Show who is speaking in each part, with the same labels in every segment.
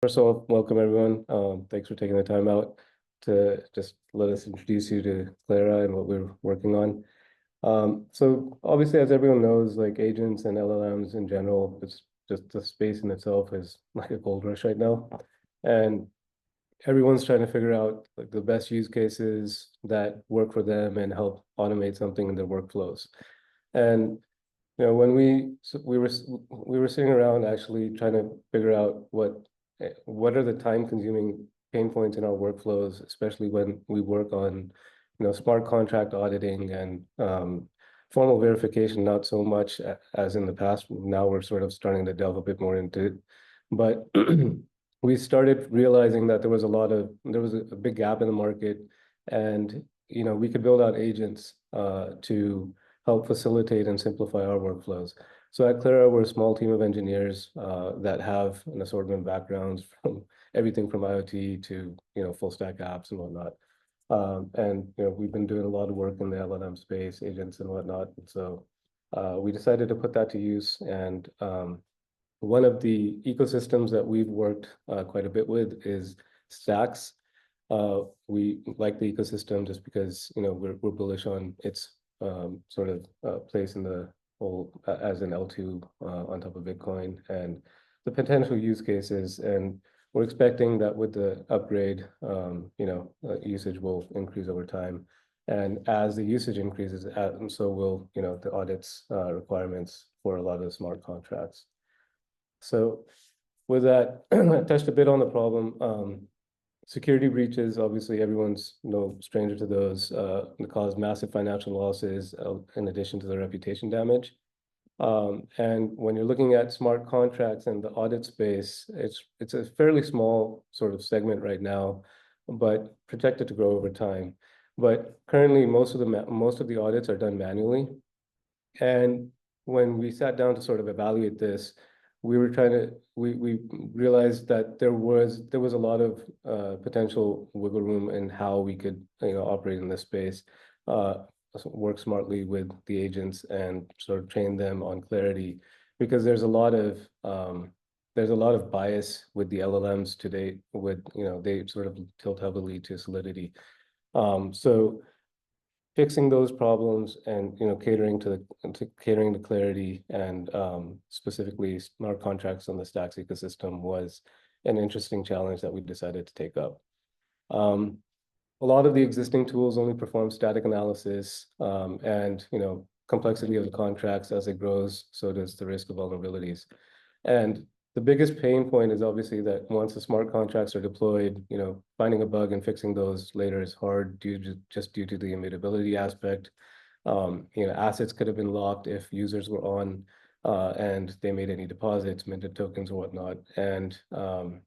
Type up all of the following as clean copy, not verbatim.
Speaker 1: First of all, welcome everyone. Thanks for taking the time out to just let us introduce you to Clara and what we're working on. So obviously, as everyone knows, like agents and LLMs in general, it's just the space in itself is like a gold rush right now. And everyone's trying to figure out like the best use cases that work for them and help automate something in their workflows. And when we were sitting around actually trying to figure out what are the time-consuming pain points in our workflows, especially when we work on, smart contract auditing and formal verification, not so much as in the past. Now we're sort of starting to delve a bit more into it. But we started realizing that there was a big gap in the market, and we could build out agents to help facilitate and simplify our workflows. So at Clara, we're a small team of engineers that have an assortment of backgrounds from everything from IoT to full stack apps and whatnot. And we've been doing a lot of work in the LLM space, agents and whatnot. And so we decided to put that to use. And one of the ecosystems that we've worked quite a bit with is Stacks. We like the ecosystem just because we're bullish on its sort of place in the whole as an L2 on top of Bitcoin and the potential use cases. And we're expecting that with the upgrade, usage will increase over time. And as the usage increases, so will the audits requirements for a lot of the smart contracts. So with that, I touched a bit on the problem. Security breaches, obviously, everyone's no stranger to those. They cause massive financial losses in addition to the reputation damage. And when you're looking at smart contracts and the audit space, it's a fairly small sort of segment right now, but projected to grow over time. But currently, most of the audits are done manually. And when we sat down to sort of evaluate this, we realized that there was a lot of potential wiggle room in how we could operate in this space, work smartly with the agents and sort of train them on clarity, because there's a lot of bias with the LLMs today. With they sort of tilt heavily to solidity. So fixing those problems and catering to clarity and specifically smart contracts on the Stacks ecosystem was an interesting challenge that we decided to take up. A lot of the existing tools only perform static analysis, and complexity of the contracts as it grows, so does the risk of vulnerabilities. And the biggest pain point is obviously that once the smart contracts are deployed, finding a bug and fixing those later is hard just due to the immutability aspect. Assets could have been locked if users were on and they made any deposits, minted tokens or whatnot, and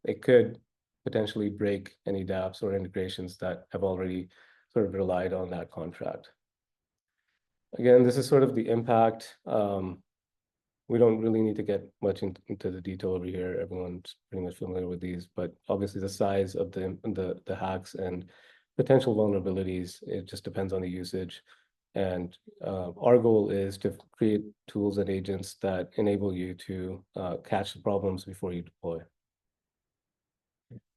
Speaker 1: it could potentially break any dApps or integrations that have already sort of relied on that contract. Again, this is sort of the impact. We don't really need to get much into the detail over here. Everyone's pretty much familiar with these, but obviously the size of the hacks and potential vulnerabilities, it just depends on the usage. And our goal is to create tools and agents that enable you to catch the problems before you deploy.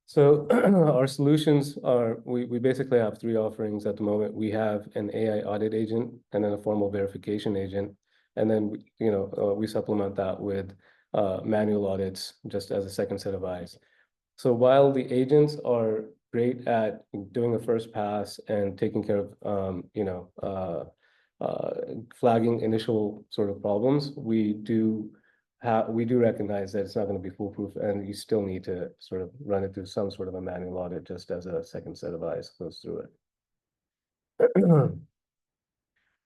Speaker 1: So our solutions are, we basically have three offerings at the moment. We have an AI audit agent and then a formal verification agent. And then, we supplement that with manual audits just as a second set of eyes. So while the agents are great at doing a first pass and taking care of, flagging initial sort of problems, we do recognize that it's not going to be foolproof, and you still need to sort of run it through some sort of a manual audit just as a second set of eyes goes through it.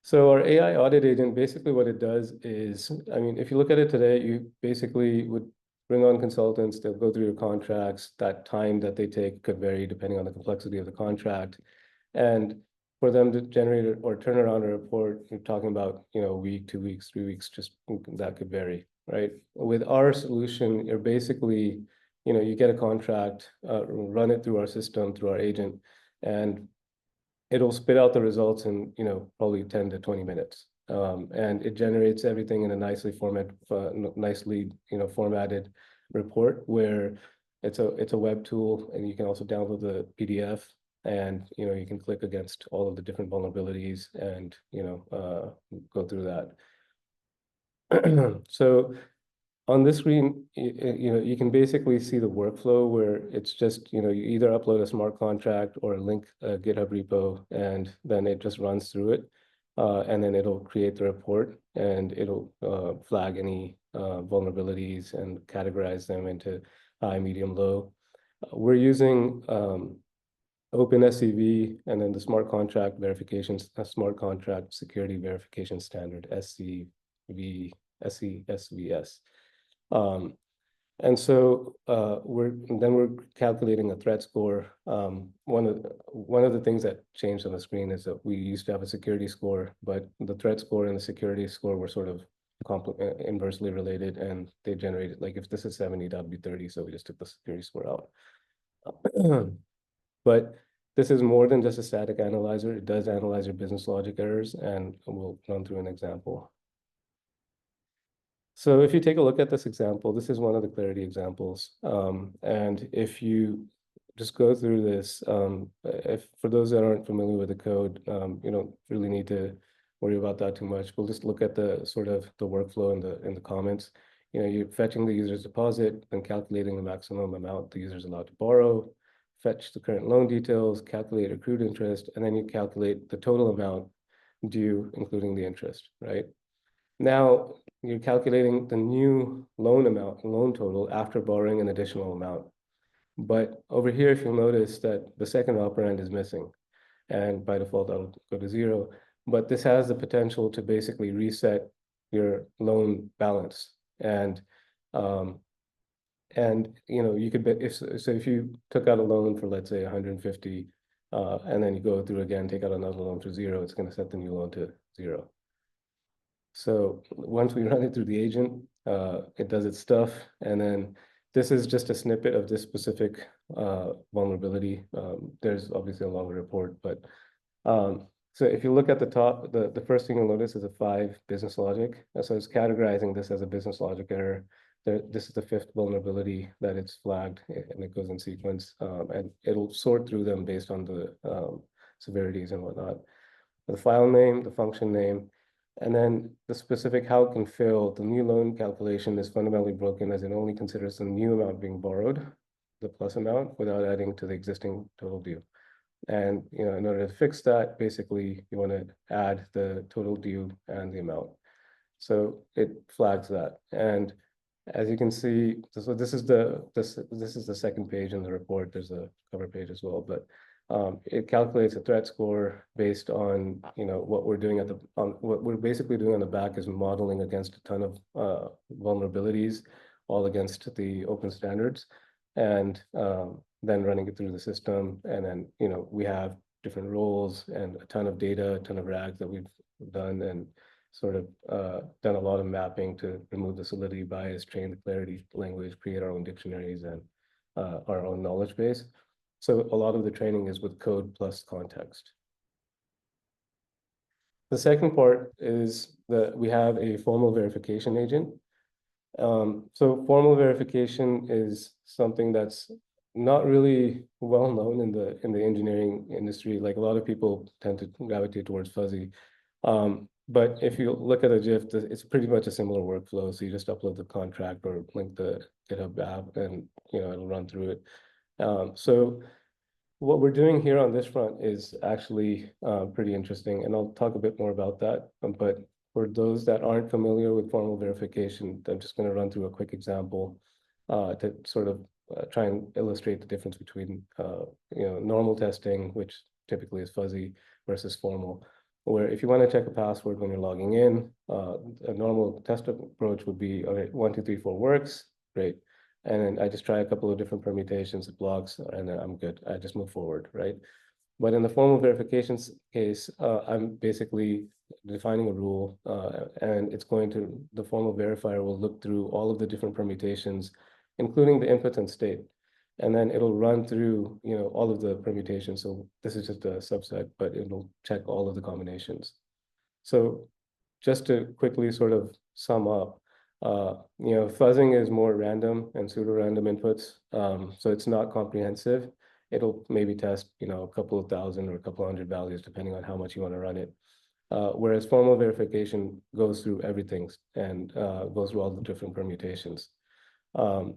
Speaker 1: So our AI audit agent, basically what it does is, I mean, if you look at it today, you basically would bring on consultants, they'll go through your contracts. That time that they take could vary depending on the complexity of the contract. And for them to generate or turn around a report, you're talking about, a week, 2 weeks, 3 weeks, just that could vary, right? With our solution, you're basically, you get a contract, run it through our system, through our agent, and it'll spit out the results in, probably 10 to 20 minutes. And it generates everything in a nicely formatted report where it's a web tool, and you can also download the PDF, and you can click against all of the different vulnerabilities and go through that. So on this screen, you can basically see the workflow where it's just, you either upload a smart contract or link a GitHub repo, and then it just runs through it. And then it'll create the report, and it'll flag any vulnerabilities and categorize them into high, medium, low. We're using OpenSCV, and then the smart contract verifications, smart contract security verification standard, SCSVS. And so we're calculating a threat score. One of the things that changed on the screen is that we used to have a security score, but the threat score and the security score were sort of inversely related, and they generated, like, if this is 70, that would be 30. So we just took the security score out. But this is more than just a static analyzer. It does analyze your business logic errors, and we'll run through an example. So if you take a look at this example, this is one of the clarity examples. And if you just go through this, if for those that aren't familiar with the code, you don't really need to worry about that too much. We'll just look at the sort of the workflow in the comments. You're fetching the user's deposit, then calculating the maximum amount the user is allowed to borrow, fetch the current loan details, calculate accrued interest, and then you calculate the total amount due, including the interest, right? Now you're calculating the new loan amount, loan total, after borrowing an additional amount. But over here, if you'll notice that the second operand is missing, and by default, that'll go to 0. But this has the potential to basically reset your loan balance. And you could bet if you took out a loan for, let's say, 150, and then you go through again, take out another loan for 0, it's going to set the new loan to 0. So once we run it through the agent, it does its stuff. And then this is just a snippet of this specific vulnerability. There's obviously a longer report, but so if you look at the top, the first thing you'll notice is a 5 business logic. So it's categorizing this as a business logic error. This is the 5th vulnerability that it's flagged, and it goes in sequence. And it'll sort through them based on the severities and whatnot. The file name, the function name, and then the specific how it can fail. The new loan calculation is fundamentally broken, as it only considers the new amount being borrowed, the plus amount, without adding to the existing total due. And in order to fix that, basically you want to add the total due and the amount. So it flags that. And as you can see, so this is the second page in the report. There's a cover page as well, but it calculates a threat score based on what we're doing what we're basically doing on the back is modeling against a ton of vulnerabilities, all against the open standards, and then running it through the system. And then we have different roles and a ton of data, a ton of RAGs that we've done, and sort of done a lot of mapping to remove the solidity bias, train the clarity language, create our own dictionaries and our own knowledge base. So a lot of the training is with code plus context. The second part is that we have a formal verification agent. So formal verification is something that's not really well known in the engineering industry. Like, a lot of people tend to gravitate towards fuzzy. But if you look at a GIF, it's pretty much a similar workflow. So you just upload the contract or link the GitHub app, and it'll run through it. So what we're doing here on this front is actually pretty interesting, and I'll talk a bit more about that. But for those that aren't familiar with formal verification, I'm just going to run through a quick example to sort of try and illustrate the difference between normal testing, which typically is fuzzy, versus formal. Where if you want to check a password when you're logging in, a normal test approach would be, all right, 1, 2, 3, 4 works, great. And then I just try a couple of different permutations, it blocks, and then I'm good. I just move forward, right? But in the formal verifications case, I'm basically defining a rule, and the formal verifier will look through all of the different permutations, including the input and state. And then it'll run through, all of the permutations. So this is just a subset, but it'll check all of the combinations. So just to quickly sort of sum up, Fuzzing is more random and pseudo-random inputs, so it's not comprehensive. It'll maybe test, a couple of thousand or a couple hundred values, depending on how much you want to run it. Whereas formal verification goes through everything and goes through all the different permutations. Um,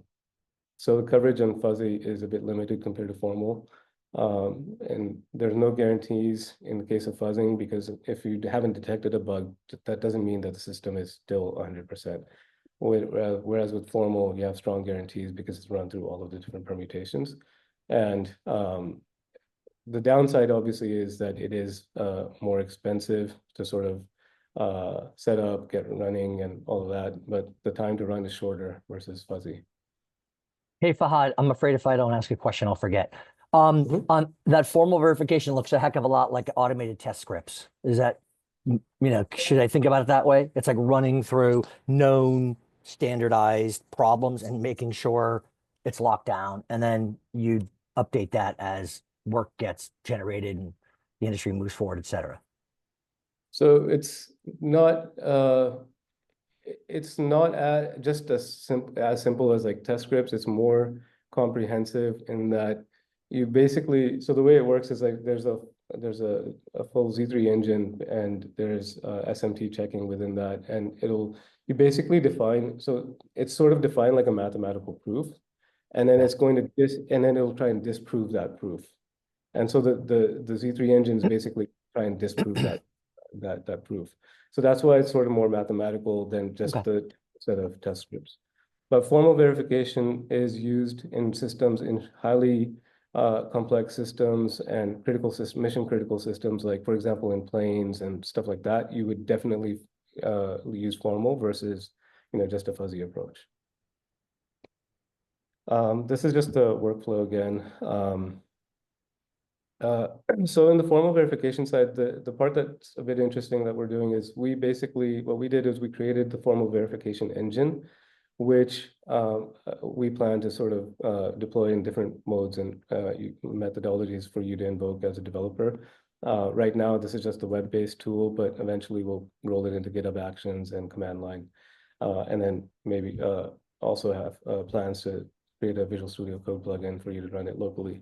Speaker 1: so the coverage on fuzzy is a bit limited compared to formal. And there's no guarantees in the case of fuzzing, because if you haven't detected a bug, that doesn't mean that the system is still 100%. Whereas with formal, you have strong guarantees because it's run through all of the different permutations. And the downside, obviously, is that it is more expensive to sort of set up, get running, and all of that. But the time to run is shorter versus fuzzy.
Speaker 2: Hey Fahad, I'm afraid if I don't ask a question, I'll forget.
Speaker 1: Mhm.
Speaker 2: On that formal verification looks a heck of a lot like automated test scripts. Is that, should I think about it that way? It's like running through known standardized problems and making sure it's locked down, and then you update that as work gets generated and the industry moves forward, et cetera.
Speaker 1: So not it's not just as simple as like test scripts. It's more comprehensive in that you basically, so the way it works is like there's a full Z3 engine, and there's SMT checking within that, and you basically define, so it's sort of defined like a mathematical proof, and then
Speaker 2: Okay.
Speaker 1: it's going to and then it'll try and disprove that proof. And so the Z3 engines basically try and disprove that proof. So that's why it's sort of more mathematical than just
Speaker 2: Okay.
Speaker 1: the set of test scripts. But formal verification is used in systems, in highly complex systems and mission critical systems, like for example in planes and stuff like that. You would definitely use formal versus just a fuzzy approach. This is just the workflow again. Uh, so in the formal verification side, the part that's a bit interesting that we're doing is what we did is we created the formal verification engine, which we plan to sort of deploy in different modes and methodologies for you to invoke as a developer. Right now, this is just a web-based tool, but eventually we'll roll it into GitHub Actions and command line. And then maybe also have plans to create a Visual Studio Code plugin for you to run it locally.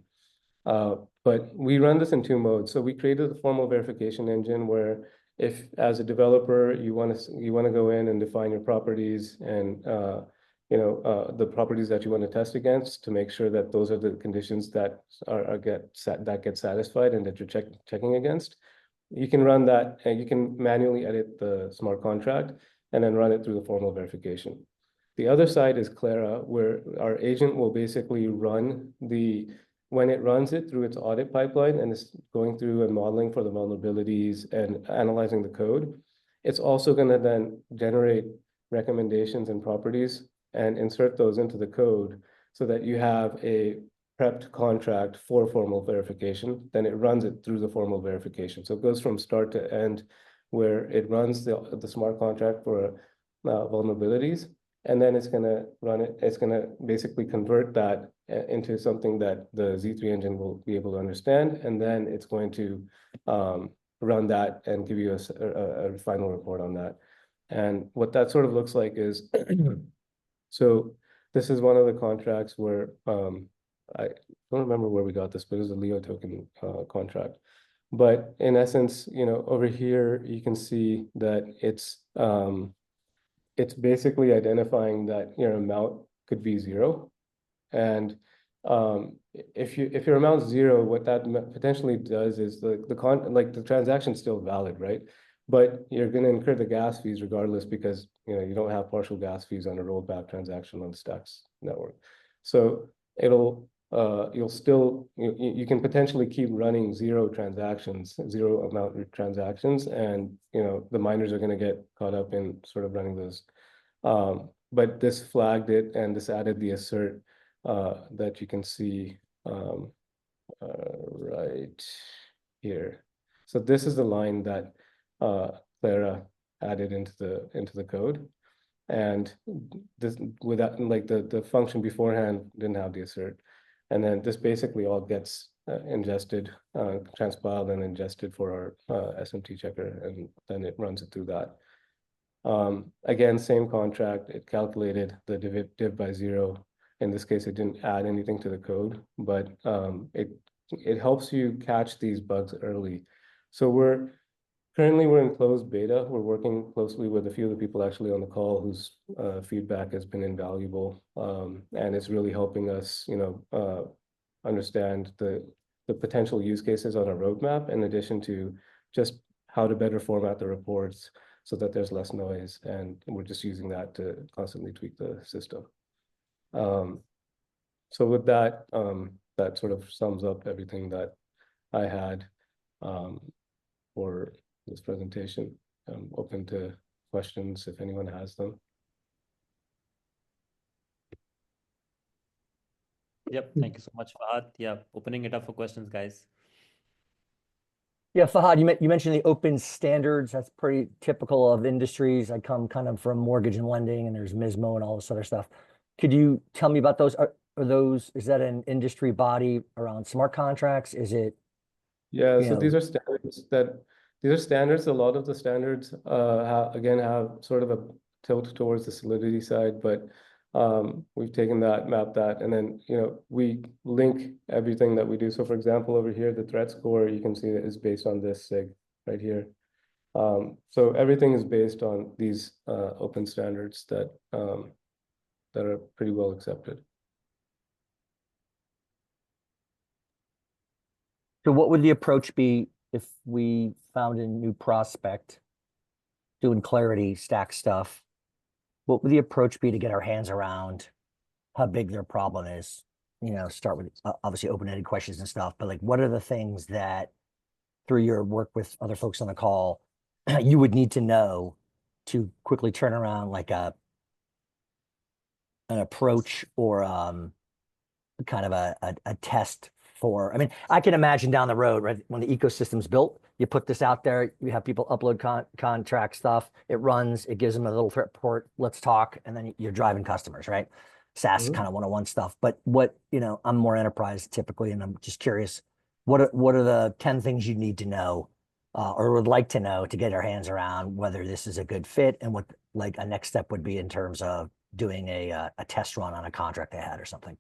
Speaker 1: But we run this in two modes. So we created the formal verification engine where, if as a developer you want to go in and define your properties and the properties that you want to test against, to make sure that those are the conditions that get satisfied and that you're checking against. You can run that, and you can manually edit the smart contract and then run it through the formal verification. The other side is Clara, where our agent will basically when it runs it through its audit pipeline and is going through and modeling for the vulnerabilities and analyzing the code, it's also going to then generate recommendations and properties and insert those into the code so that you have a prepped contract for formal verification. Then it runs it through the formal verification. So it goes from start to end, where it runs the smart contract for vulnerabilities, and then it's going to run it. It's going to basically convert that into something that the Z3 engine will be able to understand, and then it's going to run that and give you a final report on that. And what that sort of looks like is, so this is one of the contracts where I don't remember where we got this, but it was a Leo token contract. But in essence, over here you can see that it's basically identifying that your amount could be zero. And if your amount's zero, what that potentially does is the transaction's still valid, right? But you're going to incur the gas fees regardless, because you don't have partial gas fees on a rollback transaction on the Stacks network. So you can potentially keep running zero amount transactions, and the miners are going to get caught up in sort of running those. But this flagged it, and this added the assert that you can see right here. So this is the line that Clara added into the code, and this without, like, the function beforehand didn't have the assert, and then this basically all gets ingested, transpiled and ingested for our SMT checker, and then it runs it through that. Again, same contract, it calculated the div by zero. In this case, it didn't add anything to the code, but it helps you catch these bugs early. So currently we're in closed beta. We're working closely with a few of the people actually on the call whose feedback has been invaluable, and it's really helping us, understand the potential use cases on our roadmap, in addition to just how to better format the reports so that there's less noise, and we're just using that to constantly tweak the system. So with that, that sort of sums up everything that I had for this presentation. I'm open to questions if anyone has them.
Speaker 3: Yep, thank you so much, Fahd. Yeah, opening it up for questions, guys.
Speaker 2: Yeah, Fahad, you mentioned the open standards. That's pretty typical of industries. I come kind of from mortgage and lending, and there's MISMO and all this other stuff. Could you tell me about those? Is that an industry body around smart contracts? Is it,
Speaker 1: Yeah,
Speaker 2: you
Speaker 1: so
Speaker 2: know,
Speaker 1: these are standards. A lot of the standards again have sort of a tilt towards the solidity side, but we've taken that, mapped that, and then we link everything that we do. So for example, over here, the threat score, you can see that is based on this SIG right here. So everything is based on these open standards that are pretty well accepted.
Speaker 2: So what would the approach be if we found a new prospect doing Clarity stack stuff? What would the approach be to get our hands around how big their problem is? Start with obviously open-ended questions and stuff, but like, what are the things that through your work with other folks on the call, you would need to know to quickly turn around like an approach or kind of a test for, I mean, I can imagine down the road, right, when the ecosystem's built, you put this out there, you have people upload contract stuff, it runs, it gives them a little threat report, let's talk, and then you're driving customers, right? SaaS kind of 101 stuff. But I'm more enterprise typically, and I'm just curious, what are the 10 things you need to know or would like to know to get our hands around whether this is a good fit, and what like a next step would be in terms of doing a test run on a contract they had or something?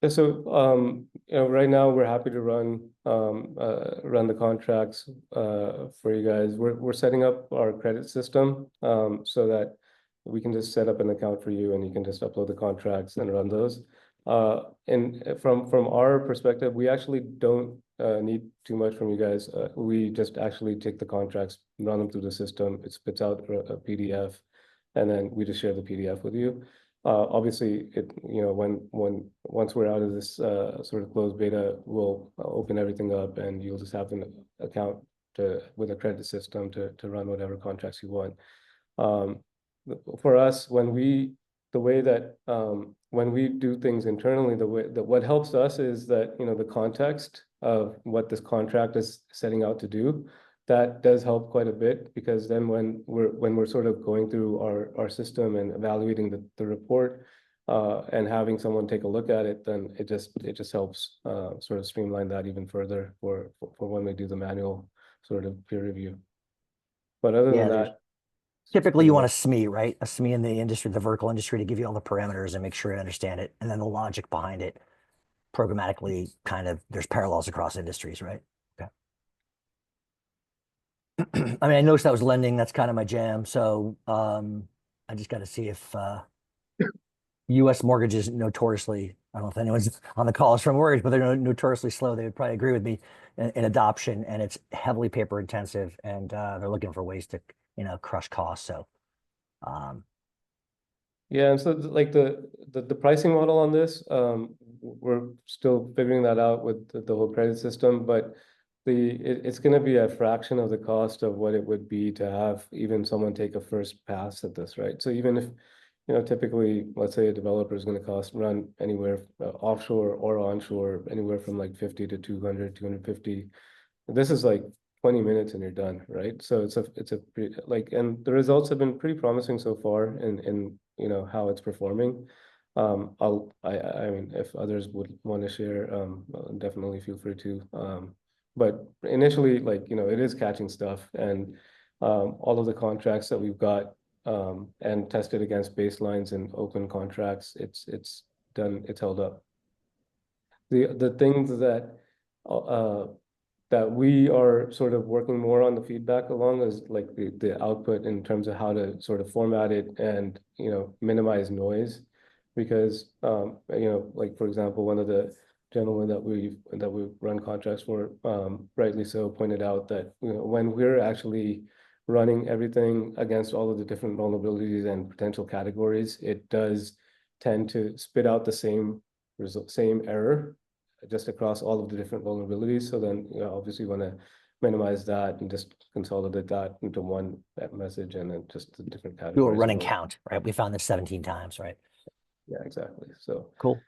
Speaker 1: Yeah, so right now we're happy to run the contracts for you guys. We're setting up our credit system so that we can just set up an account for you, and you can just upload the contracts and run those. And from our perspective, we actually don't need too much from you guys. We just actually take the contracts, run them through the system. It spits out a PDF, and then we just share the PDF with you. Obviously, once we're out of this sort of closed beta, we'll open everything up, and you'll just have an account with a credit system to run whatever contracts you want. For us, when we do things internally, what helps us is that the context of what this contract is setting out to do. That does help quite a bit, because then when we're sort of going through our system and evaluating the report and having someone take a look at it, then it just helps sort of streamline that even further for when we do the manual sort of peer review. But other than that,
Speaker 2: typically you want a SME, right? A SME in the industry, the vertical industry, to give you all the parameters and make sure you understand it, and then the logic behind it programmatically. Kind of there's parallels across industries, right? I mean, I noticed that was lending. That's kind of my jam. So I just got to see if U.S. mortgages notoriously, I don't know if anyone's on the call is from mortgage, but they're notoriously slow. They would probably agree with me in adoption, and it's heavily paper intensive, and they're looking for ways to, crush costs. So
Speaker 1: yeah, and so like the pricing model on this, we're still figuring that out with the whole credit system, but it's going to be a fraction of the cost of what it would be to have even someone take a first pass at this, right? So even if typically, let's say a developer is going to run anywhere offshore or onshore, anywhere from like 50 to 200, 250. This is like 20 minutes and you're done, right? So it's a pretty, and the results have been pretty promising so far in how it's performing. I mean, if others would want to share, definitely feel free to. But initially, it is catching stuff, and all of the contracts that we've got and tested against baselines and open contracts, it's held up. The things that we are sort of working more on the feedback along is like the output in terms of how to sort of format it and, minimize noise. Because, like, for example, one of the gentlemen that we run contracts for, rightly so, pointed out that, when we're actually running everything against all of the different vulnerabilities and potential categories, it does tend to spit out the same result, same error just across all of the different vulnerabilities. So then, obviously want to minimize that and just consolidate that into one message and then just the different categories.
Speaker 2: Do a running count, right? We found this 17 times, right?
Speaker 1: Yeah, exactly. So
Speaker 2: cool.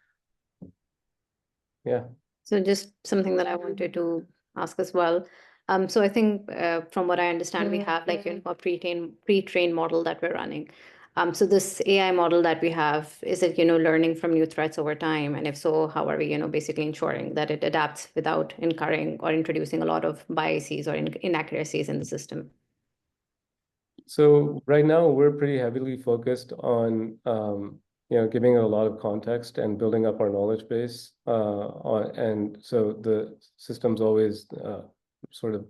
Speaker 1: Yeah.
Speaker 4: So just something that I wanted to ask as well. So I think from what I understand, we have like a pre-trained model that we're running. So this AI model that we have, is it learning from new threats over time? And if so, how are we basically ensuring that it adapts without incurring or introducing a lot of biases or inaccuracies in the system?
Speaker 1: So right now we're pretty heavily focused on giving it a lot of context and building up our knowledge base. And so the system's always sort of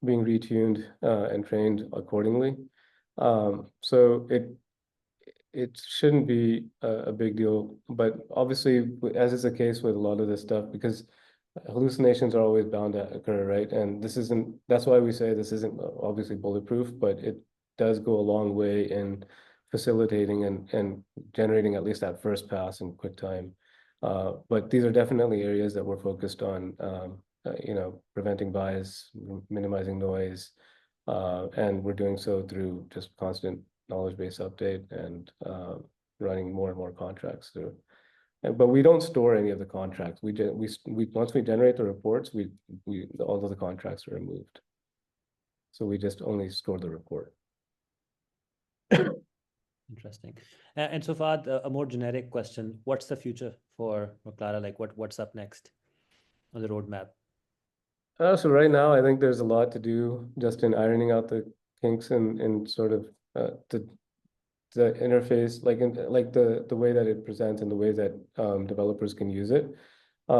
Speaker 1: being retuned and trained accordingly. So it shouldn't be a big deal, but obviously, as is the case with a lot of this stuff, because hallucinations are always bound to occur, right? And that's why we say this isn't obviously bulletproof, but it does go a long way in facilitating and generating at least that first pass in quick time. But these are definitely areas that we're focused on, preventing bias, minimizing noise, and we're doing so through just constant knowledge base update and running more and more contracts through. But we don't store any of the contracts. We once we generate the reports, all of the contracts are removed. So we just only store the report.
Speaker 3: Interesting. And so Fahd, a more generic question: what's the future for Clara? Like, what's up next on the roadmap?
Speaker 1: So right now, I think there's a lot to do just in ironing out the kinks and sort of the interface, like the way that it presents and the way that developers can use it. We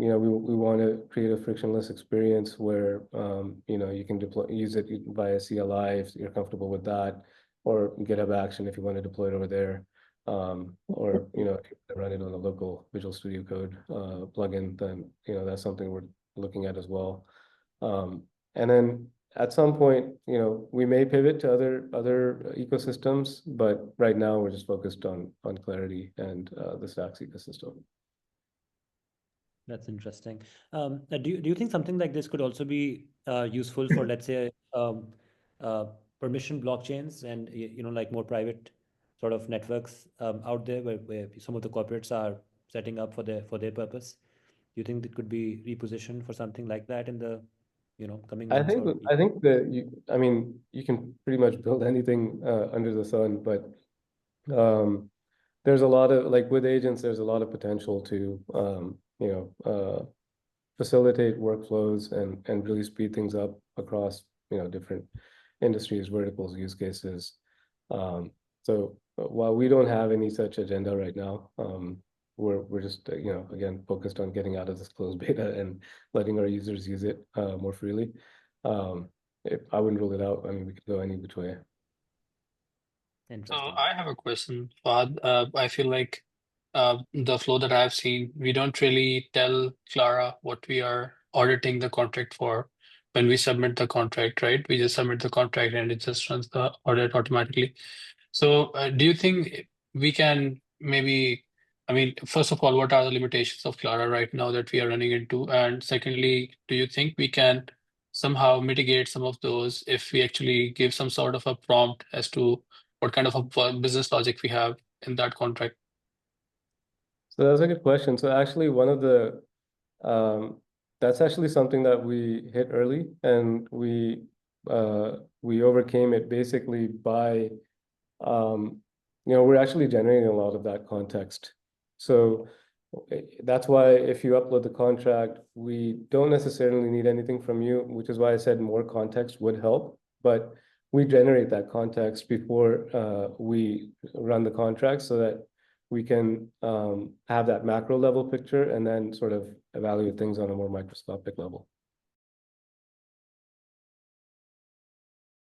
Speaker 1: want to create a frictionless experience where you can use it via CLI if you're comfortable with that, or GitHub Action if you want to deploy it over there, or run it on a local Visual Studio Code plugin. Then that's something we're looking at as well. And then at some point, we may pivot to other ecosystems, but right now we're just focused on Clarity and the Stacks ecosystem.
Speaker 3: That's interesting. Do you think something like this could also be useful for, let's say, permission blockchains and like more private sort of networks out there where some of the corporates are setting up for their purpose? Do you think it could be repositioned for something like that in the coming months?
Speaker 1: I think that you can pretty much build anything under the sun, but there's a lot of, like, with agents, there's a lot of potential to facilitate workflows and really speed things up across different industries, verticals, use cases. So while we don't have any such agenda right now, we're just again focused on getting out of this closed beta and letting our users use it more freely. I wouldn't rule it out. I mean, we could go any which way.
Speaker 5: So
Speaker 3: Interesting.
Speaker 5: I have a question, Fahd. I feel like the flow that I've seen, we don't really tell Clara what we are auditing the contract for when we submit the contract, right? We just submit the contract and it just runs the audit automatically. So do you think we can maybe, first of all, what are the limitations of Clara right now that we are running into? And secondly, do you think we can somehow mitigate some of those if we actually give some sort of a prompt as to what kind of a business logic we have in that contract?
Speaker 1: So that's a good question. So actually, that's actually something that we hit early, and we overcame it basically by we're actually generating a lot of that context. So that's why if you upload the contract, we don't necessarily need anything from you, which is why I said more context would help. But we generate that context before we run the contract so that we can have that macro level picture and then sort of evaluate things on a more microscopic level.